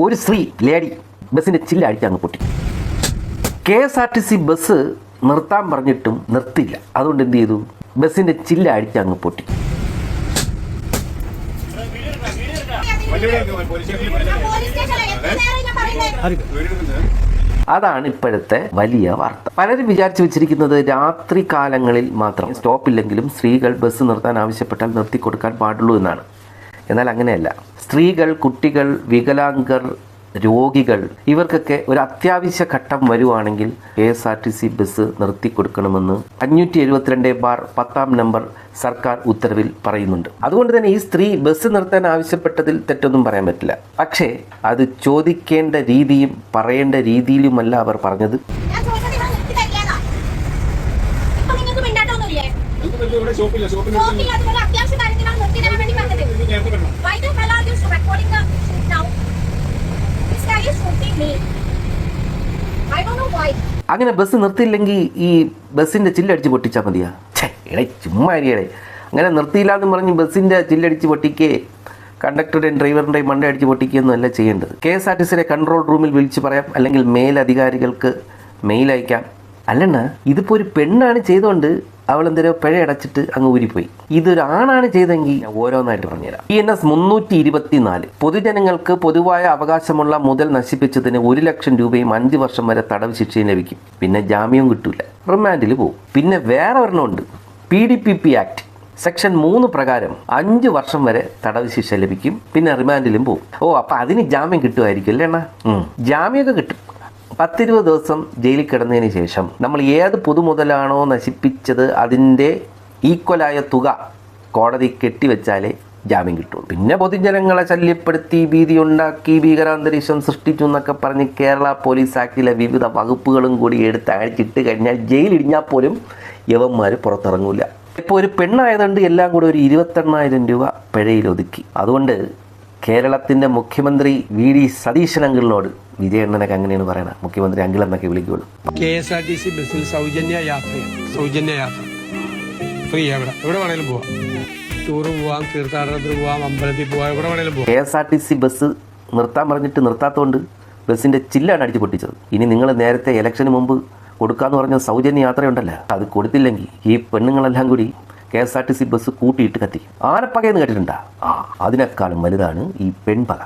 ഒരു സ്ത്രീ ലേഡി ബസ്സിൻ്റെ ചില്ലടിച്ച് അങ്ങ് പൊട്ടി. KSRTC ബസ് നിർത്താൻ പറഞ്ഞിട്ടും നിർത്തില്ല. അതുകൊണ്ട് എന്ത് ചെയ്തു? ബസ്സിൻ്റെ ചില്ലടിച്ച് അങ്ങ് പൊട്ടി. അതാണ് ഇപ്പോഴത്തെ വലിയ വാർത്ത. പലരും വിചാരിച്ചു വെച്ചിരിക്കുന്നത് രാത്രി കാലങ്ങളിൽ മാത്രം സ്റ്റോപ്പില്ലെങ്കിലും സ്ത്രീകൾ ബസ് നിർത്താൻ ആവശ്യപ്പെട്ടാൽ നിർത്തിക്കൊടുക്കാൻ പാടുള്ളൂ എന്നാണ്. എന്നാൽ അങ്ങനെയല്ല. സ്ത്രീകൾ, കുട്ടികൾ, വികലാംഗർ, രോഗികൾ ഇവർക്കൊക്കെ ഒരു അത്യാവശ്യ ഘട്ടം വരുവാണെങ്കിൽ KSRTC ബസ് നിർത്തിക്കൊടുക്കണമെന്ന് 572/10 നമ്പർ സർക്കാർ ഉത്തരവിൽ പറയുന്നുണ്ട്. അതുകൊണ്ട് തന്നെ ഈ സ്ത്രീ ബസ് നിർത്താൻ ആവശ്യപ്പെട്ടതിൽ തെറ്റൊന്നും പറയാൻ പറ്റില്ല. പക്ഷേ അത് ചോദിക്കേണ്ട രീതിയും പറയേണ്ട രീതിയിലുമല്ല അവർ പറഞ്ഞത്. അങ്ങനെ ബസ് നിർത്തിയില്ലെങ്കിൽ ഈ ബസ്സിൻ്റെ ചില്ലടിച്ച് പൊട്ടിച്ചാൽ മതിയാ? ചുമ്മാ അരിയടേ. അങ്ങനെ നിർത്തിയില്ല എന്ന് പറഞ്ഞ് ബസ്സിൻ്റെ ചില്ലടിച്ച് പൊട്ടിക്കേ കണ്ടക്ടറുടെയും ഡ്രൈവറിൻ്റെയും മണ്ട അടിച്ച് പൊട്ടിക്കുകയൊന്നും അല്ല ചെയ്യേണ്ടത്. KSRTCയുടെ കൺട്രോൾ റൂമിൽ വിളിച്ച് പറയാം, അല്ലെങ്കിൽ മേലധികാരികൾക്ക് മെയിൽ അയക്കാം. അല്ലെണ്ണ ഇതിപ്പോൾ ഒരു പെണ്ണാണ് ചെയ്തുകൊണ്ട് അവൾ എന്തേലും പിഴ അടച്ചിട്ട് അങ്ങ് ഊരിപ്പോയി. ഇതൊരു ആണാണ് ചെയ്തെങ്കിൽ ഓരോന്നായിട്ട് പറഞ്ഞുതരാം. PNS 324 പൊതുജനങ്ങൾക്ക് പൊതുവായ അവകാശമുള്ള മുതൽ നശിപ്പിച്ചതിന് 1 ലക്ഷം രൂപയും 5 വർഷം വരെ തടവ് ശിക്ഷയും ലഭിക്കും. പിന്നെ ജാമ്യവും കിട്ടൂല, റിമാൻഡിൽ പോകും. പിന്നെ വേറെ ഒരെണ്ണമുണ്ട്, PDPP ആക്ട് സെക്ഷൻ 3 പ്രകാരം 5 വർഷം വരെ തടവ് ശിക്ഷ ലഭിക്കും, പിന്നെ റിമാൻഡിലും പോകും. അപ്പോൾ അതിന് ജാമ്യം കിട്ടുമായിരിക്കും അല്ലേ അണ്ണാ? ജാമ്യമൊക്കെ കിട്ടും. 10-20 ദിവസം ജയിലിൽ കിടന്നതിന് ശേഷം നമ്മൾ ഏത് പൊതുമുതലാണോ നശിപ്പിച്ചത് അതിൻ്റെ ഈക്വലായ തുക കോടതി കെട്ടിവെച്ചാലേ ജാമ്യം കിട്ടുള്ളൂ. പിന്നെ പൊതുജനങ്ങളെ ശല്യപ്പെടുത്തി, ഭീതി ഉണ്ടാക്കി, ഭീകരാന്തരീക്ഷം സൃഷ്ടിച്ചു എന്നൊക്കെ പറഞ്ഞ് കേരള പോലീസ് ആക്ടിലെ വിവിധ വകുപ്പുകളും കൂടി എടുത്ത് അഴിച്ചിട്ട് കഴിഞ്ഞാൽ ജയിലിടിഞ്ഞാൽ പോലും യവന്മാർ പുറത്തിറങ്ങൂല. ഇപ്പോൾ ഒരു പെണ്ണായതുകൊണ്ട് എല്ലാം കൂടെ ഒരു 28,000 രൂപ പിഴയിലൊതുക്കി. അതുകൊണ്ട് കേരളത്തിൻ്റെ മുഖ്യമന്ത്രി VD സതീശൻ അങ്കിളിനോട് വിജയണ്ണനൊക്കെ അങ്ങനെയാണ് പറയണത്, മുഖ്യമന്ത്രി അങ്കിൾ എന്നൊക്കെ വിളിക്കുള്ളൂ. KSRTC ബസ്സിൽ സൗജന്യ യാത്ര ഫ്രീ. എവിടെ വേണേലും പോവാം. ടൂറ് പോവാം, തീർത്ഥാടനത്തിന് പോവാം, അമ്പലത്തിൽ പോവാം, എവിടെ വേണേലും പോവാം. KSRTC ബസ് നിർത്താൻ പറഞ്ഞിട്ട് നിർത്താത്തതുകൊണ്ട് ബസ്സിൻ്റെ ചില്ലാണ് അടിച്ച് പൊട്ടിച്ചത്. ഇനി നിങ്ങൾ നേരത്തെ ഇലക്ഷന് മുമ്പ് കൊടുക്കാമെന്ന് പറഞ്ഞ സൗജന്യ യാത്രയുണ്ടല്ലോ, അത് കൊടുത്തില്ലെങ്കിൽ ഈ പെണ്ണുങ്ങളെല്ലാം കൂടി KSRTC ബസ് കൂട്ടിയിട്ട് കത്തിക്കും. ആനപ്പകയെന്ന് കേട്ടിട്ടുണ്ടാ? അതിനേക്കാളും വലുതാണ് ഈ പെൺപക.